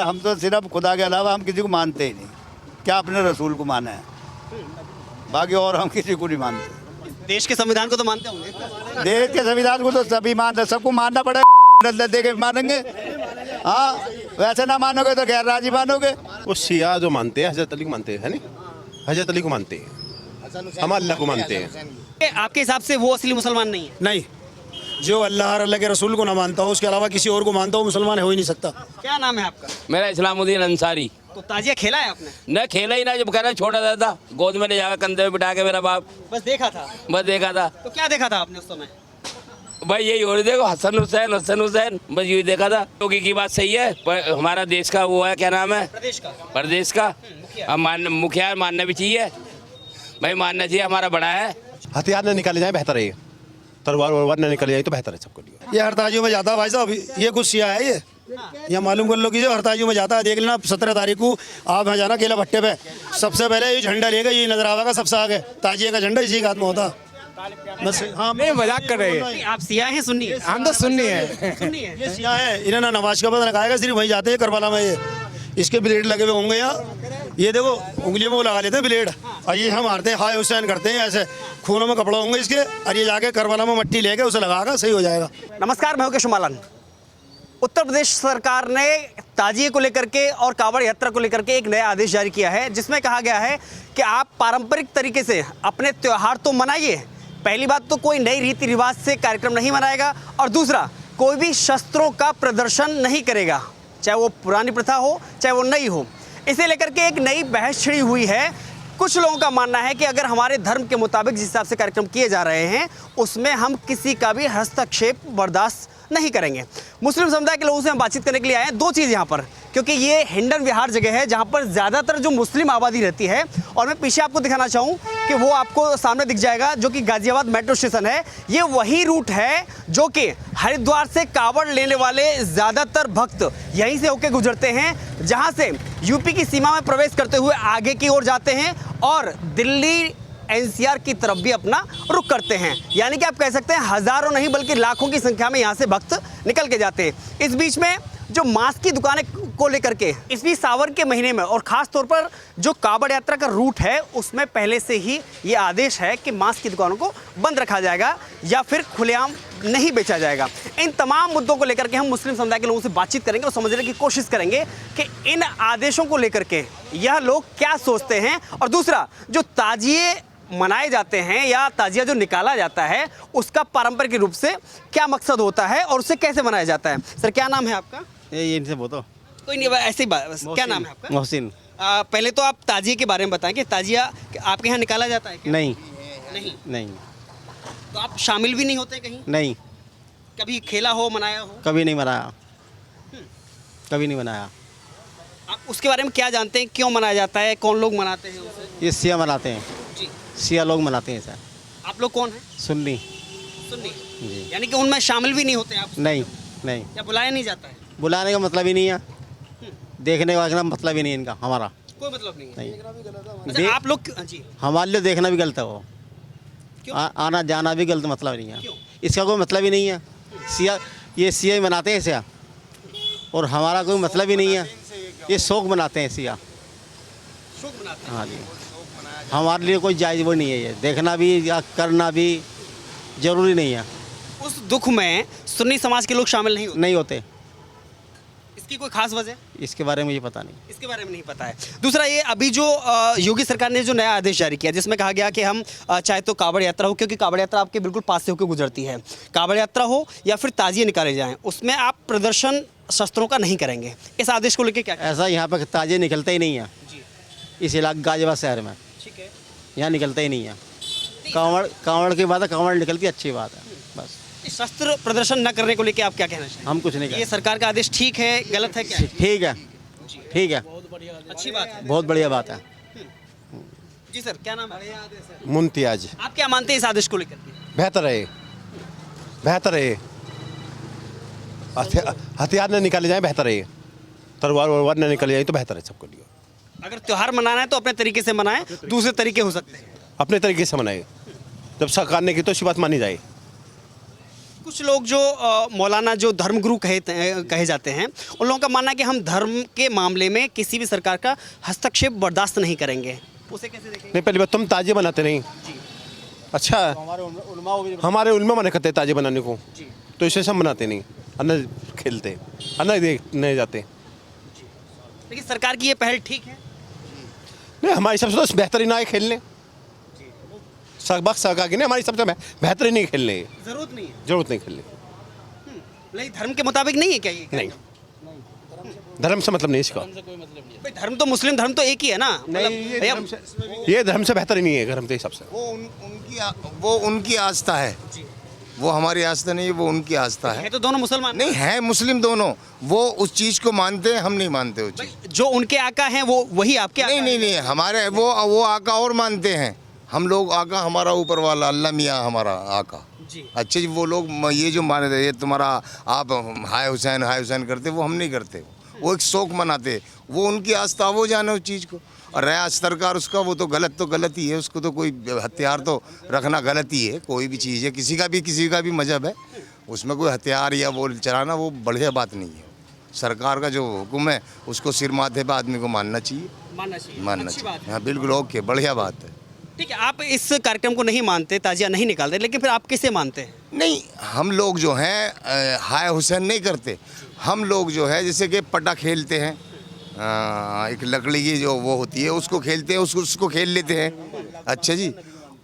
हम तो सिर्फ खुदा के अलावा हम किसी को मानते ही नहीं। क्या अपने रसूल को माना है, बाकी और हम किसी को नहीं मानते। देश के संविधान को तो मानते होंगे। देश के संविधान को तो सभी मानते, सबको मानना पड़ेगा, दे के मानेंगे। हाँ, वैसे ना मानोगे तो गैर राजी मानोगे। वो शिया जो मानते हैं हजरत अली को मानते हैं, है नहीं, हजरत अली को मानते हैं, हम अल्लाह को मानते हैं। आपके हिसाब से वो असली मुसलमान नहीं है? नहीं, जो अल्लाह और अल्लाह के रसूल को ना मानता हो, उसके अलावा किसी और को मानता हो, मुसलमान हो ही नहीं सकता। क्या नाम है आपका? मेरा इस्लामुद्दीन अंसारी। तो ताजिया खेला है आपने? न खेला ही ना, जब कहना छोटा सा था, गोद में ले जाकर कंधे में बिठा के मेरा बाप, बस देखा था। बस देखा था। तो क्या देखा था आपने उस समय? भाई यही हो रही, देखो हसन हुसैन हसन हुसैन, बस यही देखा था। योगी की बात सही है, पर हमारा देश का वो है, क्या नाम है, प्रदेश का हम मुखिया मानना भी चाहिए भाई, मानना चाहिए, हमारा बड़ा है। हथियार न निकाले जाए बेहतर है, तलवार वलवार न निकाले जाए तो बेहतर है सबके लिए। ये हड़तालियों में जाता है भाई साहब, ये कुछ सिया है ये यहाँ मालूम कर लो कि जो हड़तालियों में जाता है, देख लेना 17 तारीख को आप यहाँ जाना केला भट्टे पे, सबसे पहले ये झंडा लेगा, ये नजर आवेगा सबसे आगे, ताजिए का झंडा इसी का हाथ में होता। बस हाँ, नहीं मजाक कर रहे हैं, आप सिया हैं सुन्नी है? हम तो सुन्नी है। सुन्नी है। ये सिया है, इन्हें ना नमाज का पता लगाएगा, सिर्फ वहीं जाते हैं करबला में। ये इसके ब्लेड लगे हुए होंगे यहाँ, ये देखो उंगलियों में वो लगा लेते हैं ब्लेड, और ये हम मारते हैं, हाय हुसैन करते हैं ऐसे, खूनों में कपड़ा होंगे इसके, और ये जाके करबला में मट्टी लेके उसे लगाएगा, सही हो जाएगा। नमस्कार, मैं हूं शुमालन। उत्तर प्रदेश सरकार ने ताजिए को लेकर के और कांवड़ यात्रा को लेकर के एक नया आदेश जारी किया है, जिसमें कहा गया है कि आप पारंपरिक तरीके से अपने त्यौहार तो मनाइए। पहली बात तो कोई नई रीति रिवाज से कार्यक्रम नहीं मनाएगा, और दूसरा कोई भी शस्त्रों का प्रदर्शन नहीं करेगा, चाहे वो पुरानी प्रथा हो चाहे वो नई हो। इसे लेकर के एक नई बहस छिड़ी हुई है। कुछ लोगों का मानना है कि अगर हमारे धर्म के मुताबिक जिस हिसाब से कार्यक्रम किए जा रहे हैं, उसमें हम किसी का भी हस्तक्षेप बर्दाश्त नहीं करेंगे। मुस्लिम समुदाय के लोगों से हम बातचीत करने के लिए आए हैं। दो चीज़ यहाँ पर, क्योंकि ये हिंडन विहार जगह है जहाँ पर ज़्यादातर जो मुस्लिम आबादी रहती है, और मैं पीछे आपको दिखाना चाहूँ कि वो आपको सामने दिख जाएगा, जो कि गाजियाबाद मेट्रो स्टेशन है। ये वही रूट है जो कि हरिद्वार से कांवड़ लेने वाले ज़्यादातर भक्त यहीं से होकर गुजरते हैं, जहाँ से यूपी की सीमा में प्रवेश करते हुए आगे की ओर जाते हैं और दिल्ली एनसीआर की तरफ भी अपना रुख करते हैं। यानी कि आप कह सकते हैं हज़ारों नहीं बल्कि लाखों की संख्या में यहाँ से भक्त निकल के जाते हैं। इस बीच में जो मास्क की दुकानें को लेकर के इस बीच सावन के महीने में, और ख़ास तौर पर जो कांवड़ यात्रा का रूट है, उसमें पहले से ही ये आदेश है कि मास्क की दुकानों को बंद रखा जाएगा या फिर खुलेआम नहीं बेचा जाएगा। इन तमाम मुद्दों को लेकर के हम मुस्लिम समुदाय के लोगों से बातचीत करेंगे और समझने की कोशिश करेंगे कि इन आदेशों को लेकर के यह लोग क्या सोचते हैं, और दूसरा जो ताजिए मनाए जाते हैं या ताजिया जो निकाला जाता है, उसका पारंपरिक रूप से क्या मकसद होता है और उसे कैसे मनाया जाता है। सर, क्या नाम है आपका? ये इनसे बोलो। कोई नहीं, ऐसे ही बात। क्या नाम है आपका? मोहसिन। पहले तो आप ताजिए के बारे में बताएं कि ताजिया आपके यहाँ निकाला जाता है क्या? नहीं नहीं। नहीं तो आप शामिल भी नहीं होते कहीं? नहीं, कभी खेला हो, मनाया हो? कभी नहीं मनाया, कभी नहीं मनाया। आप उसके बारे में क्या जानते हैं, क्यों मनाया जाता है, कौन लोग मनाते हैं उसे? ये सिया मनाते हैं, जी। सिया लोग मनाते हैं सर। आप लोग कौन हैं? सुन्नी सुन्नी। जी। यानी कि उनमें शामिल भी नहीं होते आप? नहीं नहीं, या बुलाया नहीं जाता है? बुलाने का मतलब ही नहीं है, देखने का मतलब ही नहीं इनका, हमारा कोई मतलब नहीं है। नहीं, अच्छा, आप लोग जी हमारे लिए देखना भी गलत है वो, क्यों? आना जाना भी गलत, मतलब नहीं है क्यों? इसका, कोई मतलब ही नहीं है। सिया, ये सिया ही मनाते हैं सिया, और हमारा कोई मतलब ही नहीं है, ये शौक मनाते हैं सिया। शौक मनाते हैं? हाँ जी, हमारे लिए कोई जायज़ वो नहीं है, ये देखना भी या करना भी ज़रूरी नहीं है। उस दुख में सुन्नी समाज के लोग शामिल नहीं होते? नहीं होते, इसकी कोई खास वजह? इसके बारे में मुझे पता नहीं। इसके बारे में नहीं पता है। दूसरा ये, अभी जो योगी सरकार ने जो नया आदेश जारी किया, जिसमें कहा गया कि हम चाहे तो कांवड़ यात्रा हो, क्योंकि कांवड़ यात्रा आपके बिल्कुल पास से होकर गुजरती है, कांवड़ यात्रा हो या फिर ताजिए निकाले जाएं, उसमें आप प्रदर्शन शस्त्रों का नहीं करेंगे। इस आदेश को लेकर क्या? ऐसा यहाँ पर ताजे निकलते ही नहीं है इस इलाके गाजियाबाद शहर में, ठीक है, यहाँ निकलता ही नहीं है। कांवड़ की बात है, कांवड़ निकलती अच्छी बात है बस। इस शस्त्र प्रदर्शन न करने को लेकर आप क्या कहना चाहिए? हम कुछ नहीं ये कहते। सरकार का आदेश ठीक है, गलत है, क्या है? ठीक है, ठीक है, अच्छी बात है। बहुत बढ़िया बात है। जी सर, क्या नाम है? मुमताज। आप क्या मानते हैं इस आदेश को लेकर के? बेहतर है, बेहतर है, हथियार न निकाले जाए बेहतर है, तलवार वलवार न निकाले जाए तो बेहतर है सबके लिए। अगर त्योहार मनाना है तो अपने तरीके से मनाएं, दूसरे तरीके हो सकते हैं। अपने तरीके से मनाए, जब सरकार ने की तो अच्छी बात मानी जाए। कुछ लोग जो मौलाना जो धर्मगुरु कहे जाते हैं, उन लोगों का मानना है कि हम धर्म के मामले में किसी भी सरकार का हस्तक्षेप बर्दाश्त नहीं करेंगे। उसे कैसे देखेंगे? नहीं, पहली बात तुम ताजिए बनाते नहीं। अच्छा, हमारे उलमा मना करते ताजिए बनाने को, तो इसे सब बनाते नहीं, अन्ना खेलते, अन्ना देखने जाते। लेकिन सरकार की ये पहल ठीक है। नहीं, हमारे हिसाब से तो बेहतरीन आए खेलने। सरकार की नहीं, हमारे हिसाब से बेहतरीन नहीं खेलने की जरूरत नहीं है। जरूरत नहीं खेलने। नहीं, धर्म के मुताबिक नहीं है क्या ये? नहीं, धर्म से मतलब नहीं इसका। भाई धर्म तो मुस्लिम धर्म तो एक ही है ना। ये धर्म से बेहतर नहीं है धर्म के हिसाब से। वो उनकी आस्था है, वो हमारी आस्था नहीं है, वो उनकी आस्था है। तो दोनों मुसलमान नहीं है, मुस्लिम दोनों, वो उस चीज़ को मानते हैं, हम नहीं मानते वो चीज़। जो उनके आका हैं वो वही आपके आका नहीं, हमारे वो आका और मानते हैं, हम लोग आका हमारा ऊपर वाला अल्लाह मियाँ हमारा आका। अच्छा जी, वो लोग ये जो माने थे, ये तुम्हारा आप हाय हुसैन करते, वो हम नहीं करते। वो एक शौक मनाते, वो उनकी आस्था, वो जाने उस चीज़ को। और रहा सरकार उसका, वो तो गलत ही है, उसको तो कोई हथियार तो रखना गलत ही है। कोई भी चीज़ है, किसी का भी मजहब है, उसमें कोई हथियार या वो चलाना वो बढ़िया बात नहीं है। सरकार का जो हुक्म है उसको सिर माथे पे आदमी को मानना चाहिए। हाँ बिल्कुल, ओके, बढ़िया बात है। ठीक है, आप इस कार्यक्रम को नहीं मानते, ताजिया नहीं निकालते, लेकिन फिर आप किसे मानते हैं? नहीं, हम लोग जो हैं हाय हुसैन नहीं करते। हम लोग जो है जैसे कि पटा खेलते हैं, एक लकड़ी की जो वो होती है उसको खेलते हैं, उसको खेल लेते हैं। अच्छा जी,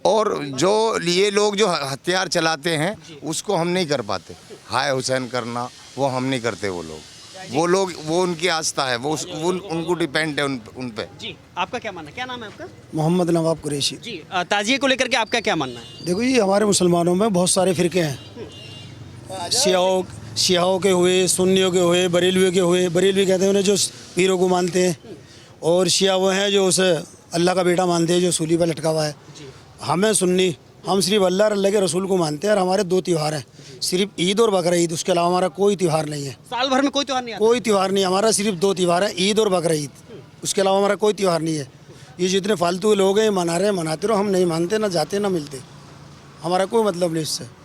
और जो ये लोग जो हथियार चलाते हैं उसको हम नहीं कर पाते। हाय हुसैन करना वो हम नहीं करते। वो उनकी आस्था है, वो उनको डिपेंड है उन पे। जी, आपका क्या मानना है? क्या नाम है आपका? मोहम्मद नवाब कुरैशी। जी, ताजिए को लेकर के आपका क्या मानना है? देखो जी, हमारे मुसलमानों में बहुत सारे फ़िरके हैं। शियाओं के हुए, सुन्नियों के हुए, बरेलवियों के हुए। बरेलवी कहते हैं उन्हें जो पीरों को मानते हैं, और शिया वो हैं जो उसे अल्लाह का बेटा मानते हैं, जो सूली पर लटका हुआ है। हमें सुन्नी, हम सिर्फ अल्लाह और अल्लाह के रसूल को मानते हैं, और हमारे 2 त्यौहार हैं, सिर्फ ईद और बकरा ईद। उसके अलावा हमारा कोई त्यौहार नहीं है। साल भर में कोई त्यौहार नहीं आता? कोई त्यौहार नहीं, हमारा सिर्फ 2 त्यौहार है, ईद और बकरा ईद। उसके अलावा हमारा कोई त्यौहार नहीं है। ये जितने फालतू लोग हैं मना रहे हैं, मनाते रहो, हम नहीं मानते, ना जाते ना मिलते, हमारा कोई मतलब नहीं इससे।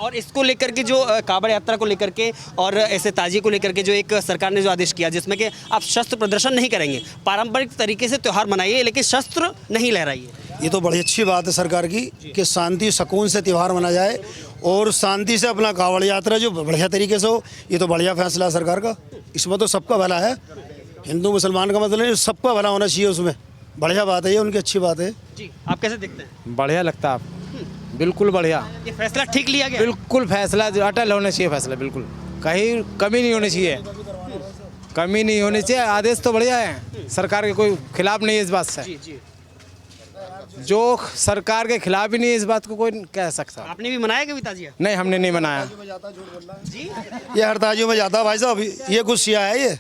और इसको लेकर के जो कावड़ यात्रा को लेकर के और ऐसे ताजिए को लेकर के जो एक सरकार ने जो आदेश किया, जिसमें कि आप शस्त्र प्रदर्शन नहीं करेंगे, पारंपरिक तरीके से त्यौहार मनाइए, लेकिन शस्त्र नहीं लहराइए। ये तो बड़ी अच्छी बात है सरकार की कि शांति सुकून से त्यौहार मना जाए और शांति से अपना कावड़ यात्रा जो बढ़िया तरीके से हो। ये तो बढ़िया फैसला है सरकार का, इसमें तो सबका भला है। हिंदू मुसलमान का मतलब नहीं, सबका भला होना चाहिए उसमें। बढ़िया बात है ये, उनकी अच्छी बात है। जी, आप कैसे देखते हैं? बढ़िया लगता है आप, बिल्कुल बढ़िया। ये फैसला ठीक लिया गया? बिल्कुल फैसला जो अटल होना चाहिए, फैसला बिल्कुल कहीं कमी नहीं होनी चाहिए, कमी नहीं होनी चाहिए। आदेश तो बढ़िया है, सरकार के कोई खिलाफ नहीं है इस बात से। जी, जो सरकार के खिलाफ ही नहीं है इस बात को कोई कह सकता। आपने भी मनाया कभी ताजिया? नहीं, हमने नहीं मनाया। जी, ये हड़तालियों में जाता है भाई साहब, ये कुछ शिया है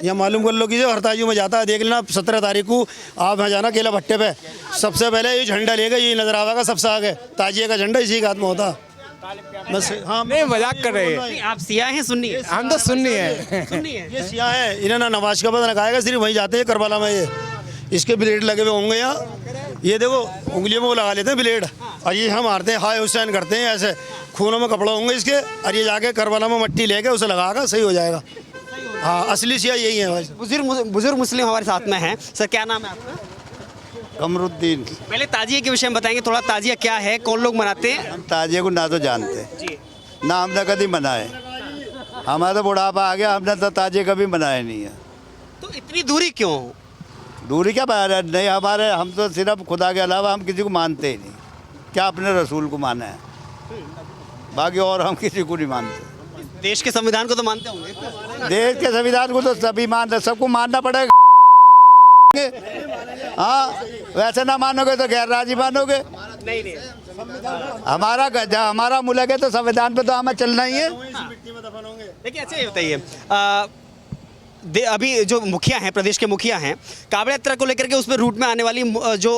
ये मालूम कर लो कि जो हड़तालियों में जाता है। देख लेना 17 तारीख को आप यहाँ जाना केला भट्टे पे, सबसे पहले ये झंडा लेगा, ये नजर आवेगा सबसे आगे, ताजिए का झंडा इसी के हाथ में होता। बस हाँ, नहीं मजाक कर रहे हैं। नहीं, आप सिया हैं सुन्नी है? हम तो सुन्नी है। सुन्नी है। ये शिया है, इन्हें ना नमाज का पता लगाएगा, सिर्फ वहीं जाते हैं करबला में। ये इसके ब्लेड लगे हुए होंगे यहाँ, ये देखो उंगलियों में वो लगा लेते हैं ब्लेड, और ये हम मारते हैं, हाय हुसैन करते हैं ऐसे, खूनों में कपड़ा होंगे इसके, और ये जाके करबला में मट्टी लेके उसे लगाएगा, सही हो जाएगा। हाँ, असली शिया यही है भाई। बुजुर्ग मुस्लिम हमारे साथ में हैं। सर, क्या नाम है आपका? कमरुद्दीन। पहले ताजिए के विषय में बताएंगे थोड़ा, ताजिया क्या है, कौन लोग मनाते हैं? हम ताजिए को ना तो जानते, ना हमने कभी मनाए। हमारा तो बुढ़ापा आ गया, हमने तो ताजिए कभी मनाया नहीं है। तो इतनी दूरी क्यों? दूरी क्या बात है? नहीं, हम तो सिर्फ खुदा के अलावा हम किसी को मानते ही नहीं। क्या अपने रसूल को माना है, बाकी और हम किसी को नहीं मानते। देश के संविधान को तो मानते होंगे? देश के संविधान को तो सभी मानते, सबको मानना पड़ेगा। हाँ, वैसे ना मानोगे तो गैर राजी मानोगे। नहीं, हमारा मुल्क है तो संविधान पे तो हमें चलना ही है। देखिए, अच्छा ये बताइए, अभी जो मुखिया हैं, प्रदेश के मुखिया हैं, कावड़ यात्रा को लेकर के उसमें रूट में आने वाली जो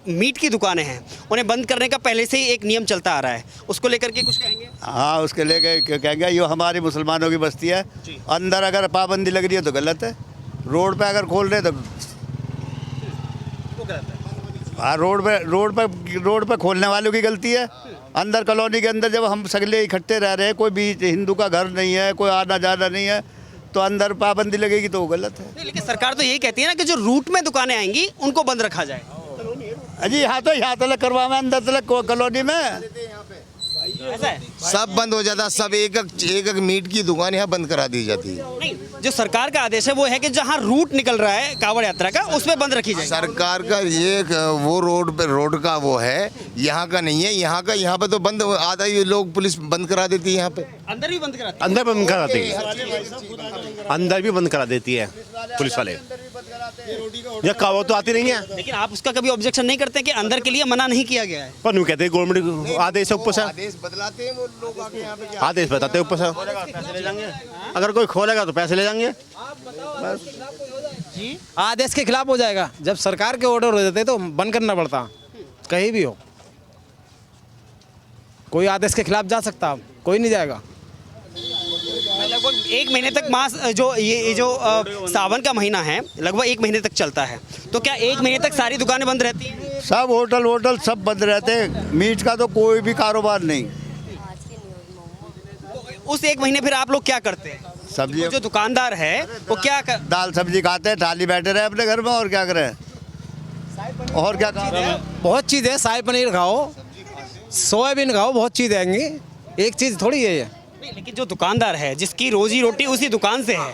मीट की दुकानें हैं उन्हें बंद करने का पहले से ही एक नियम चलता आ रहा है, उसको लेकर के कुछ कहेंगे? हाँ, उसके लेके कहेंगे ये हमारी मुसलमानों की बस्ती है, अंदर अगर पाबंदी लग रही है तो गलत है, रोड पे अगर खोल रहे तो हाँ, रोड पे खोलने वालों की गलती है, अंदर कॉलोनी के अंदर जब हम सगले इकट्ठे रह रहे हैं, कोई बीच हिंदू का घर नहीं है, कोई आना जाना नहीं है, तो अंदर पाबंदी लगेगी तो वो गलत है। नहीं, लेकिन सरकार तो यही कहती है ना कि जो रूट में दुकानें आएंगी उनको बंद रखा जाए। अजी यहाँ तलक करवा में, अंदर तलक कॉलोनी में ऐसा है? सब बंद हो जाता, सब एक मीट की दुकान यहाँ बंद करा दी जाती है। नहीं, जो सरकार का आदेश है वो है कि जहाँ रूट निकल रहा है कांवड़ यात्रा का उसमें बंद रखी जाए। सरकार का ये वो रोड का वो है, यहाँ का नहीं है। यहाँ पे तो बंद आधा ही लोग पुलिस बंद करा देती है। यहाँ पे अंदर भी बंद कराती अंदर बंद करा देती है, अंदर भी बंद करा देती है पुलिस वाले। ये कावड़ तो आती नहीं है। लेकिन आप उसका कभी ऑब्जेक्शन नहीं करते कि अंदर के लिए मना नहीं किया गया है? पर नहीं कहते गवर्नमेंट आदेश है ऊपर से, आदेश बदलाते हैं वो लोग आके यहाँ पे। आदेश बताते हैं ऊपर से। अगर कोई खोलेगा तो पैसे ले जाएंगे। आदेश के खिलाफ हो जाएगा। जब सरकार के ऑर्डर हो जाते तो बंद करना पड़ता, कहीं भी हो। कोई आदेश के खिलाफ जा सकता, कोई नहीं जाएगा। लगभग 1 महीने तक मास जो ये जो सावन का महीना है लगभग 1 महीने तक चलता है, तो क्या 1 महीने तक सारी दुकानें बंद रहती हैं? सब होटल सब बंद रहते हैं, मीट का तो कोई भी कारोबार नहीं। उस 1 महीने फिर आप लोग क्या करते हैं? सब्जी वो जो दुकानदार है वो क्या दाल सब्जी खाते हैं, थाली बैठे रहे अपने घर में, और क्या करें, और क्या करें। बहुत चीज़ है, शाही पनीर खाओ, सोयाबीन खाओ, बहुत चीज़ आएंगी। एक चीज़ थोड़ी है ये। नहीं, लेकिन जो दुकानदार है जिसकी रोजी रोटी उसी दुकान से है,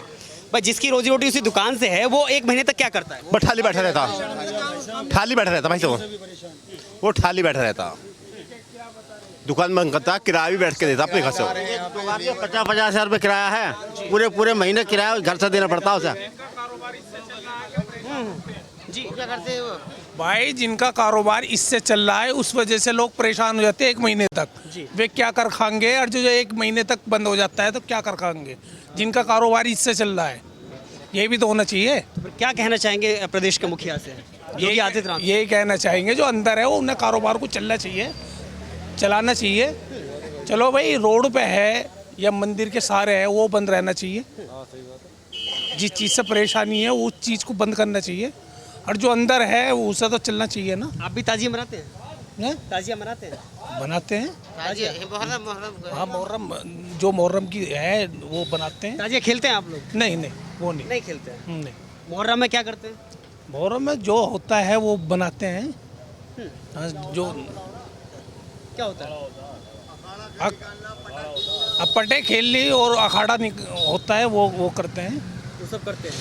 भाई जिसकी रोजी रोटी उसी दुकान से है, वो 1 महीने तक क्या करता है? वो ठाली बैठा रहता भाई, तो वो ठाली बैठा रहता, दुकान बंद करता, किराया भी बैठ के देता अपने घर से। 50-50 हज़ार रुपये किराया है, पूरे महीने किराया घर से देना पड़ता है उसे। जी क्या करते हो? भाई जिनका कारोबार इससे चल रहा है उस वजह से लोग परेशान हो जाते हैं 1 महीने तक। वे क्या कर खाएंगे? और जो 1 महीने तक बंद हो जाता है तो क्या कर खाएंगे? जिनका कारोबार इससे चल रहा है, ये भी तो होना चाहिए। तो क्या कहना चाहेंगे प्रदेश के मुखिया से, योगी आदित्यनाथ? यही कहना चाहेंगे जो अंदर है वो उन्हें कारोबार को चलना चाहिए, चलाना चाहिए। चलो भाई, रोड पे है या मंदिर के सहारे है वो बंद रहना चाहिए। जिस चीज़ से परेशानी है उस चीज़ को बंद करना चाहिए, और जो अंदर है उसे तो चलना चाहिए ना। आप भी ताजिया मनाते हैं? ताजिया मनाते हैं? बनाते हैं। ताजिया हाँ, मुहर्रम जो मुहर्रम की है वो बनाते हैं। ताजिया खेलते हैं आप लोग? नहीं वो नहीं। नहीं खेलते हैं। नहीं, मुहर्रम में क्या करते हैं? मुहर्रम में जो होता है वो बनाते हैं। हाँ, जो क्या होता है? अपटे खेल ली और अखाड़ा होता है वो करते हैं। वो सब करते हैं।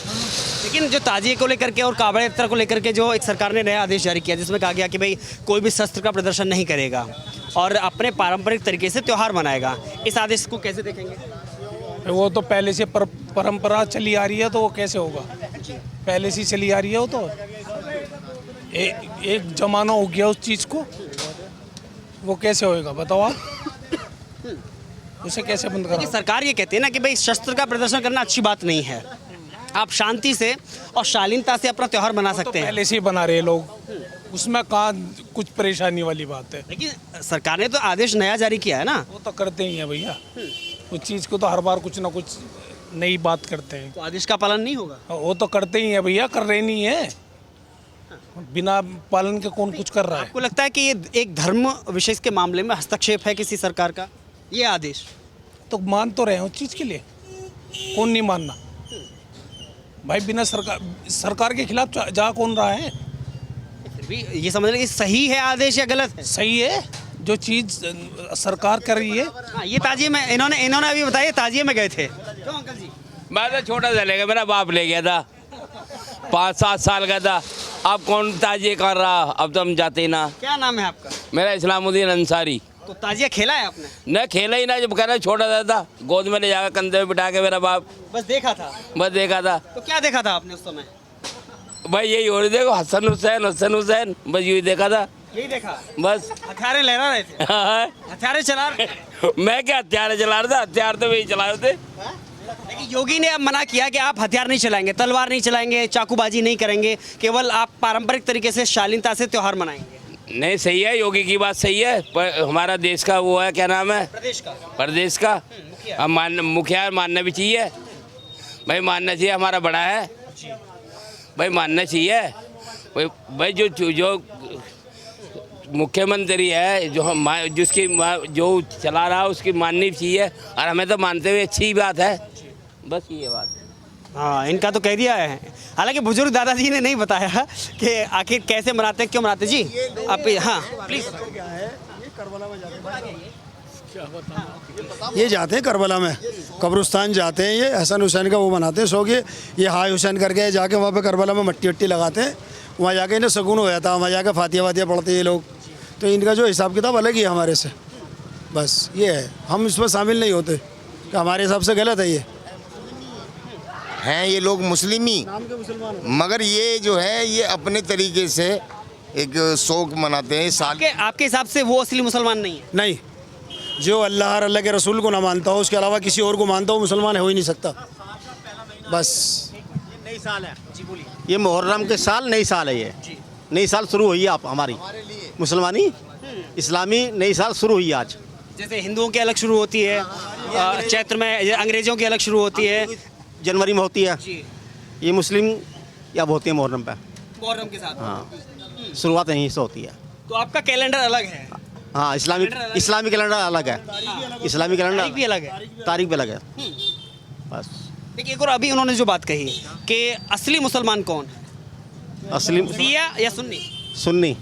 लेकिन जो ताजिए को लेकर के और कावड़ यात्रा को लेकर के जो एक सरकार ने नया आदेश जारी किया, जिसमें कहा गया कि भाई कोई भी शस्त्र का प्रदर्शन नहीं करेगा और अपने पारंपरिक तरीके से त्यौहार मनाएगा, इस आदेश को कैसे देखेंगे? वो तो पहले से परंपरा चली आ रही है, तो वो कैसे होगा? पहले से चली आ रही है वो तो। एक जमाना हो गया उस चीज़ को, वो कैसे होएगा बताओ आप? उसे कैसे बंद करा? सरकार ये कहती है ना कि भाई शस्त्र का प्रदर्शन करना अच्छी बात नहीं है, आप शांति से और शालीनता से अपना त्यौहार मना सकते हैं। पहले से ही बना रहे लोग, उसमें कहाँ कुछ परेशानी वाली बात है। लेकिन सरकार ने तो आदेश नया जारी किया है ना। वो तो करते ही हैं भैया, उस चीज़ को तो हर बार कुछ ना कुछ नई बात करते हैं। तो आदेश का पालन नहीं होगा? वो तो करते ही हैं भैया, कर रहे नहीं है। बिना पालन के कौन कुछ कर रहा है? आपको लगता है कि ये एक धर्म विशेष के मामले में हस्तक्षेप है किसी सरकार का ये आदेश? तो मान तो रहे हैं उस चीज़ के लिए, कौन नहीं मानना भाई? बिना सरकार के खिलाफ जा कौन रहा है? फिर भी ये समझ रहे कि सही है आदेश या गलत है? सही है, जो चीज़ सरकार कर रही है। हाँ, ये ताजिए में इन्होंने अभी बताया, ताजिए में गए थे। क्यों अंकल जी? मैं तो छोटा सा ले गया, मेरा बाप ले गया था, 5-7 साल का था। अब कौन ताजिए कर रहा, अब तो हम जाते ही ना। क्या नाम है आपका? मेरा इस्लामुद्दीन अंसारी। तो ताजिया खेला है आपने? न खेला ही ना, जब कहना छोटा सा था, गोद में ले जाकर कंधे में बिठा के मेरा बाप। बस देखा था? बस देखा था। तो क्या देखा था आपने उस समय? भाई यही हो रही, देखो हसन हुसैन, बस यही देखा था। यही देखा? बस हथियारे लहरा रहे थे? हथियारे चला रहे? मैं क्या हथियार चला रहा था? हथियार तो वही चला रहे थे। लेकिन योगी ने अब मना किया कि आप हथियार नहीं चलाएंगे, तलवार नहीं चलाएंगे, चाकूबाजी नहीं करेंगे, केवल आप पारंपरिक तरीके से शालीनता से त्यौहार मनाएंगे। नहीं, सही है, योगी की बात सही है, पर हमारा देश का वो है, क्या नाम है, प्रदेश का अब मुखिया मानना भी चाहिए भाई, मानना चाहिए, हमारा बड़ा है भाई, मानना चाहिए भाई। जो मुख्यमंत्री है जो हम जिसकी जो चला रहा है उसकी माननी चाहिए, और हमें तो मानते हुए अच्छी बात है, बस ये बात है। हाँ, इनका तो कह दिया है। हालांकि बुजुर्ग दादाजी ने नहीं बताया कि आखिर कैसे मनाते हैं, क्यों मनाते हैं। जी आप, हाँ प्लीज़। ये जाते हैं करबला में, कब्रिस्तान जाते हैं, ये हसन हुसैन का वो मनाते हैं शौक। ये हाय हुसैन करके जाके वहाँ पे करबला में मट्टी वट्टी लगाते हैं, वहाँ जाके इन्हें सुकून हो जाता है, वहाँ जाके फातिया वातिया पढ़ते हैं ये लोग। तो इनका जो हिसाब किताब अलग ही है हमारे से, बस ये है, हम इसमें शामिल नहीं होते कि हमारे हिसाब से गलत है। ये हैं ये लोग मुस्लिमी, मगर ये जो है ये अपने तरीके से एक शौक मनाते हैं साल। आपके हिसाब से वो असली मुसलमान नहीं है? नहीं, जो अल्लाह और अल्लाह के रसूल को ना मानता हो, उसके अलावा किसी और को मानता हो, मुसलमान हो ही नहीं सकता। बस नई साल है। जी बोलिए। ये मुहर्रम के साल नई साल है, ये नई साल शुरू हुई है आप हमारी मुसलमानी इस्लामी नई साल शुरू हुई है आज। जैसे हिंदुओं की अलग शुरू होती है चैत्र में, अंग्रेजों की अलग शुरू होती है, जनवरी में होती है, ये मुस्लिम या होती है मुहर्रम पे। मुहर्रम के साथ। हाँ, शुरुआत यहीं से होती है। तो आपका कैलेंडर अलग है? हाँ, इस्लामी कैलेंडर अलग है, इस्लामी कैलेंडर तारीख भी अलग है। तारीख भी अलग है। बस देखिए, एक और अभी उन्होंने जो बात कही कि असली मुसलमान कौन है, असली शिया या सुन्नी? सुन्नी,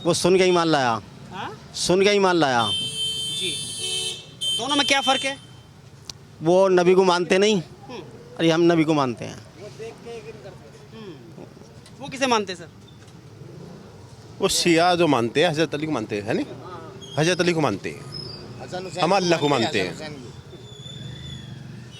वो सुन के ईमान लाया, सुन के ईमान लाया। जी, दोनों में क्या फ़र्क है? वो नबी को मानते नहीं, अरे हम नबी को मानते हैं। वो किसे मानते सर? वो शिया जो मानते हैं हजरत अली को मानते हैं, है नहीं, हजरत अली को मानते हैं, हम अल्लाह को मानते हैं।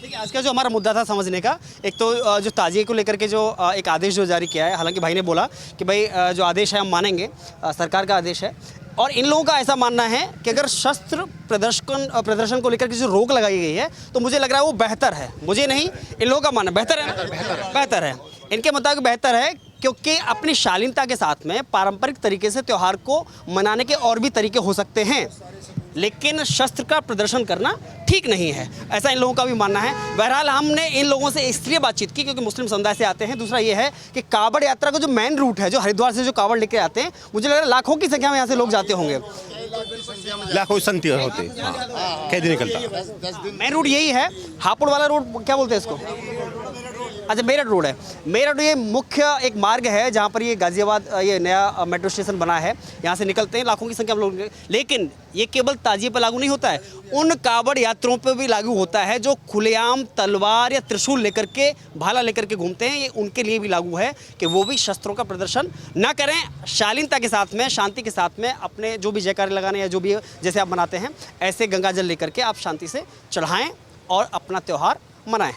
देखिए, आज का जो हमारा मुद्दा था समझने का, एक तो जो ताजिए को लेकर के जो एक आदेश जो जारी किया है, हालांकि भाई ने बोला कि भाई जो आदेश है हम मानेंगे, सरकार का आदेश है, और इन लोगों का ऐसा मानना है कि अगर शस्त्र प्रदर्शन को लेकर के जो रोक लगाई गई है तो मुझे लग रहा है वो बेहतर है। मुझे नहीं, इन लोगों का मानना बेहतर है, बेहतर है, इनके मुताबिक बेहतर है, क्योंकि अपनी शालीनता के साथ में पारंपरिक तरीके से त्यौहार को मनाने के और भी तरीके हो सकते हैं, लेकिन शस्त्र का प्रदर्शन करना ठीक नहीं है, ऐसा इन लोगों का भी मानना है। बहरहाल हमने इन लोगों से इसलिए बातचीत की क्योंकि मुस्लिम समुदाय से आते हैं। दूसरा ये है कि कावड़ यात्रा का जो मेन रूट है, जो हरिद्वार से जो कावड़ लेके आते हैं, मुझे लग रहा है लाखों की संख्या में यहाँ से लोग जाते होंगे, लाखों संख्या होते हैं, कैद निकलता। मेन रूट यही है। हापुड़ वाला रोड क्या बोलते हैं इसको? अच्छा, मेरठ रोड है। मेरठ ये मुख्य एक मार्ग है जहाँ पर ये गाज़ियाबाद ये नया मेट्रो स्टेशन बना है, यहाँ से निकलते हैं लाखों की संख्या में लोग। लेकिन ये केवल ताजिए पर लागू नहीं होता है, उन कावड़ यात्रियों पर भी लागू होता है जो खुलेआम तलवार या त्रिशूल लेकर के, भाला लेकर के घूमते हैं। ये उनके लिए भी लागू है कि वो भी शस्त्रों का प्रदर्शन ना करें, शालीनता के साथ में, शांति के साथ में अपने जो भी जयकारे लगाने या जो भी जैसे आप मनाते हैं, ऐसे गंगा जल लेकर के आप शांति से चढ़ाएँ और अपना त्यौहार मनाएं।